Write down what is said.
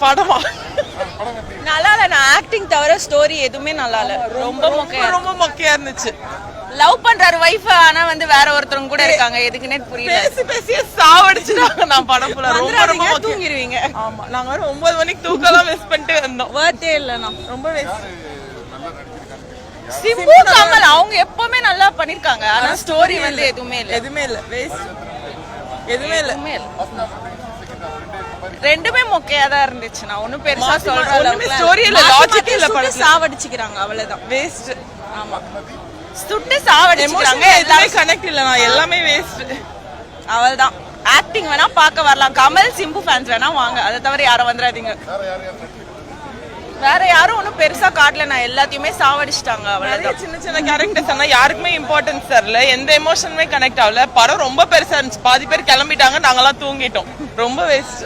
படமா நல்லா இல்ல. நான் ஆக்டிங் தவிர ஸ்டோரி எதுவுமே நல்லா இல்ல. ரொம்ப மொக்கையா இருந்துச்சு. லவ் பண்றாரு வைஃப், ஆனா வந்து வேற ஒருத்தவங்க கூட இருக்காங்க. எதுக்குன்னே புரியல. பேசியே சாவடிச்சுட்டாங்க. நான் படம் ஃபுல்லா ரொம்ப தூங்கிடுவீங்க. ஆமா, நாங்க ஒரு 9 மணிக்கு தூக்கலாம் மிஸ் பண்ணிட்டு வந்தோம். வர்த்தே இல்லனா ரொம்ப வேஸ்ட். சிம்பு கமல் அவங்க எப்பவுமே நல்லா பண்ணிருக்காங்க. ஆனா ஸ்டோரி வந்து எதுவுமே இல்ல. வேஸ்ட். எதுவுமே இல்ல. ரெண்டுமே மொக்கையா தான் இருந்துச்சு. நான் ஒண்ணும் பெருசா சொல்றேன். ஒண்ணுமே ஸ்டோரி இல்ல, லாஜிக் இல்ல. படத்துல சாவடிச்சுக்கிறாங்க, அவ்வளவுதான். வேஸ்ட். ஆமா, சுட்டு சாவடிச்சுக்கிறாங்க. எல்லாமே கனெக்ட் இல்ல. நான் எல்லாமே வேஸ்ட். அவ்வளவுதான். ஆக்டிங் வேணா பார்க்க வரலாம். கமல் சிம்பு ஃபேன்ஸ் வேணா வாங்க. அதை தவிர யாரும் வந்துடாதீங்க. வேற யாரும் ஒன்னும் பெருசா காட்டல. நான் எல்லாத்தையுமே சாவடிச்சிட்டாங்க. அவ்வளவுதான். சின்ன சின்ன கேரக்டர்ஸ் ஆனா யாருக்குமே இம்பார்ட்டன்ஸ் தரல. எந்த எமோஷனுமே கனெக்ட் ஆகல. படம் ரொம்ப பெருசா இருந்துச்சு. பாதி பேர் கிளம்பிட்டாங்க, நாங்கெல்லாம் தூங்கிட்டோம். ரொம்ப வேஸ்ட்.